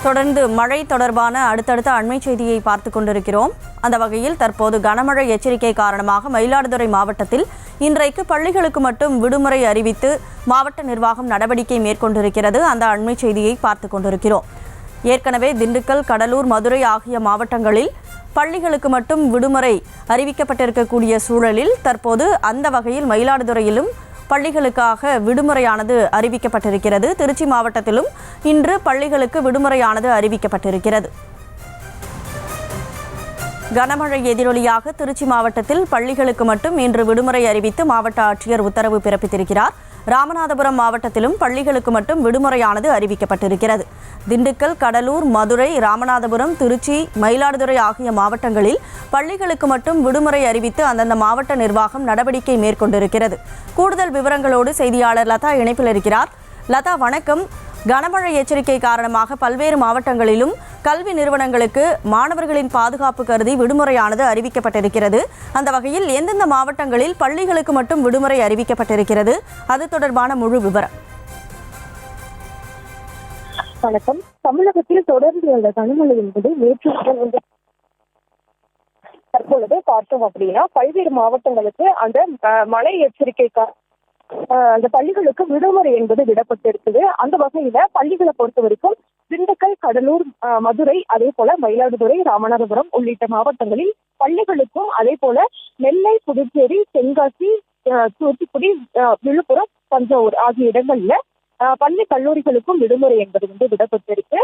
தொடர்ந்து மழை தொடர்பான அடுத்தடுத்த அண்மை செய்தியை பார்த்து கொண்டிருக்கிறோம். அந்த வகையில் தற்போது கனமழை எச்சரிக்கை காரணமாக மயிலாடுதுறை மாவட்டத்தில் இன்றைக்கு பள்ளிகளுக்கு மட்டும் விடுமுறை அறிவித்து மாவட்ட நிர்வாகம் நடவடிக்கை மேற்கொண்டிருக்கிறது. அந்த அண்மை செய்தியை பார்த்து கொண்டிருக்கிறோம். ஏற்கனவே திண்டுக்கல், கடலூர், மதுரை ஆகிய மாவட்டங்களில் பள்ளிகளுக்கு மட்டும் விடுமுறை அறிவிக்கப்பட்டிருக்கக்கூடிய சூழலில் தற்போது அந்த வகையில் மயிலாடுதுறையிலும் பள்ளிகளுக்காக விடுமுறையானது அறிவிக்கப்பட்டிருக்கிறது. திருச்சி மாவட்டத்திலும் இன்று பள்ளிகளுக்கு விடுமுறையானது அறிவிக்கப்பட்டிருக்கிறது. கனமழை எதிரொலியாக திருச்சி மாவட்டத்தில் பள்ளிகளுக்கு மட்டும் இன்று விடுமுறை அறிவித்து மாவட்ட ஆட்சியர் உத்தரவு பிறப்பித்திருக்கிறார். ராமநாதபுரம் மாவட்டத்திலும் பள்ளிகளுக்கு மட்டும் விடுமுறையானது அறிவிக்கப்பட்டிருக்கிறது. திண்டுக்கல், கடலூர், மதுரை, ராமநாதபுரம், திருச்சி, மயிலாடுதுறை ஆகிய மாவட்டங்களில் பள்ளிகளுக்கு மட்டும் விடுமுறை அறிவித்து அந்தந்த மாவட்ட நிர்வாகம் நடவடிக்கை மேற்கொண்டிருக்கிறது. கூடுதல் விவரங்களோடு செய்தியாளர் லதா இணைப்பில் இருக்கிறார். லதா, வணக்கம். கனமழை எச்சரிக்கை காரணமாக பல்வேறு மாவட்டங்களிலும் கல்வி நிறுவனங்களுக்கு மாணவர்களின் பாதுகாப்பு கருதி விடுமுறையானது அறிவிக்கப்பட்டிருக்கிறது. அந்த வகையில் எந்தெந்த மாவட்டங்களில் பள்ளிகளுக்கு மட்டும் விடுமுறை அறிவிக்கப்பட்டிருக்கிறது, அது தொடர்பான முழு விவரம். வணக்கம். தமிழகத்தில் தொடர்ந்து வந்த கனமழை என்பது நேற்று தற்பொழுது பார்த்தோம் அப்படின்னா பல்வேறு மாவட்டங்களுக்கு அந்த மழை எச்சரிக்கை அந்த பள்ளிகளுக்கு விடுமுறை என்பது விடப்பட்டிருக்குது. அந்த வகையில பள்ளிகளை பொறுத்த வரைக்கும் திண்டுக்கல், கடலூர், மதுரை, அதே போல மயிலாடுதுறை, ராமநாதபுரம் உள்ளிட்ட மாவட்டங்களில் பள்ளிகளுக்கும் அதே போல நெல்லை, புதுச்சேரி, தென்காசி, தூத்துக்குடி, விழுப்புரம், தஞ்சாவூர் ஆகிய இடங்கள்ல பள்ளி கல்லூரிகளுக்கும் விடுமுறை என்பது விடப்பட்டிருக்கு.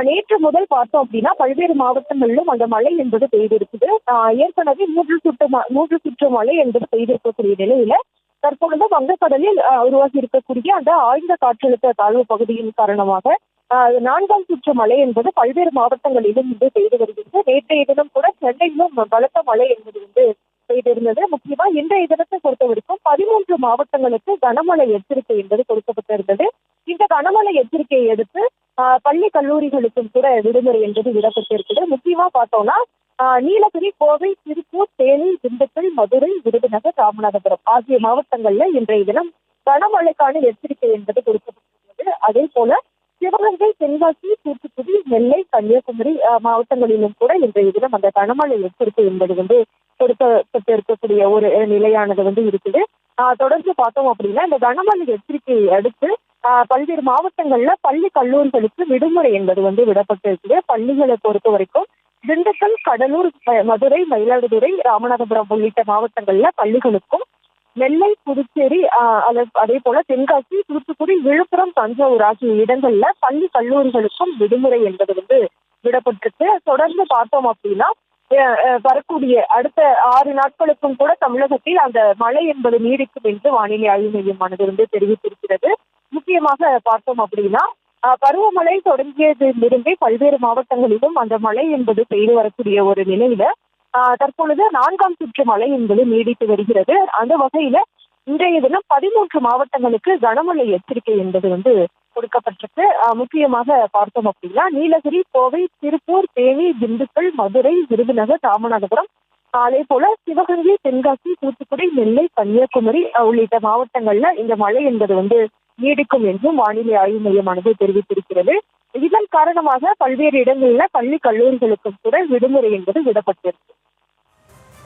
நேற்று முதல் பார்த்தோம் அப்படின்னா பல்வேறு மாவட்டங்களிலும் அந்த மழை என்பது பெய்திருக்குது. ஏற்கனவே மூன்று சுற்று மழை என்பது பெய்திருக்கக்கூடிய நிலையில தற்பொழுது வங்கக்கடலில் உருவாகி இருக்கக்கூடிய அந்த ஆழ்ந்த காற்றழுத்த தாழ்வு பகுதியின் காரணமாக 4ஆம் சுற்று மழை என்பது பல்வேறு மாவட்டங்களிலும் பெய்து வருகிறது. நேற்றைய தினம் கூட சென்னையிலும் பலத்த மழை என்பது பெய்திருந்தது. முக்கியமா இன்றைய தினத்தை பொறுத்த வரைக்கும் 13 மாவட்டங்களுக்கு கனமழை எச்சரிக்கை என்பது கொடுக்கப்பட்டிருந்தது. இந்த கனமழை எச்சரிக்கையை அடுத்து பள்ளி கல்லூரிகளுக்கும் கூட விடுமுறை என்பது விடப்பட்டிருக்கிறது. முக்கியமா பார்த்தோம்னா நீலகிரி, கோவை, திருப்பூர், தேனி, திண்டுக்கல், மதுரை, விருதுநகர், ராமநாதபுரம் ஆகிய மாவட்டங்கள்ல இன்றைய தினம் கனமழைக்கான எச்சரிக்கை என்பது கொடுக்கப்பட்டிருக்கிறது. அதே போல சிவகங்கை, தென்காசி, தூத்துக்குடி, நெல்லை, கன்னியாகுமரி மாவட்டங்களிலும் கூட இன்றைய தினம் அந்த கனமழை எச்சரிக்கை என்பது கொடுக்கப்பட்டிருக்கக்கூடிய ஒரு நிலையானது இருக்குது. தொடர்ந்து பார்த்தோம் அப்படின்னா இந்த கனமழை எச்சரிக்கையை அடுத்து பல்வேறு மாவட்டங்கள்ல பள்ளி கல்லூரிகளுக்கு விடுமுறை என்பது விடப்பட்டிருக்குது. பள்ளிகளை பொறுத்த வரைக்கும் திண்டுக்கல், கடலூர், மதுரை, மயிலாடுதுறை, ராமநாதபுரம் உள்ளிட்ட மாவட்டங்கள்ல பள்ளிகளுக்கும், நெல்லை, புதுச்சேரி, அதே போல தென்காசி, தூத்துக்குடி, விழுப்புரம், தஞ்சாவூர் ஆகிய இடங்கள்ல பள்ளி கல்லூரிகளுக்கும் விடுமுறை என்பது விடப்பட்டிருக்கு. தொடர்ந்து பார்த்தோம் அப்படின்னா வரக்கூடிய அடுத்த 6 நாட்களுக்கும் கூட தமிழகத்தில் அந்த மழை என்பது நீடிக்கும் என்று வானிலை ஆய்வு மையமானது தெரிவித்திருக்கிறது. முக்கியமாக பார்த்தோம் அப்படின்னா பருவமழை தொடங்கியதிலிருந்தே பல்வேறு மாவட்டங்களிலும் அந்த மழை என்பது பெய்து வரக்கூடிய ஒரு நிலையில தற்பொழுது 4ஆம் சுற்று மழை என்பது நீடித்து வருகிறது. அந்த வகையில இன்றைய தினம் 13 மாவட்டங்களுக்கு கனமழை எச்சரிக்கை என்பது கொடுக்கப்பட்டிருக்கு. முக்கியமாக பார்த்தோம் அப்படின்னா நீலகிரி, கோவை, திருப்பூர், தேனி, திண்டுக்கல், மதுரை, விருதுநகர், ராமநாதபுரம், அதே போல சிவகங்கை, தென்காசி, தூத்துக்குடி, நெல்லை, கன்னியாகுமரி உள்ளிட்ட மாவட்டங்கள்ல இந்த மழை என்பது நீடிக்கும் என்றும் வானிலை ஆய்வு மையமானது தெரிவித்திருக்கிறது. இதன் காரணமாக பல்வேறு இடங்களில் பள்ளி கல்லூரிகளுக்கும் கூட விடுமுறை என்பது விடப்பட்டிருக்கு.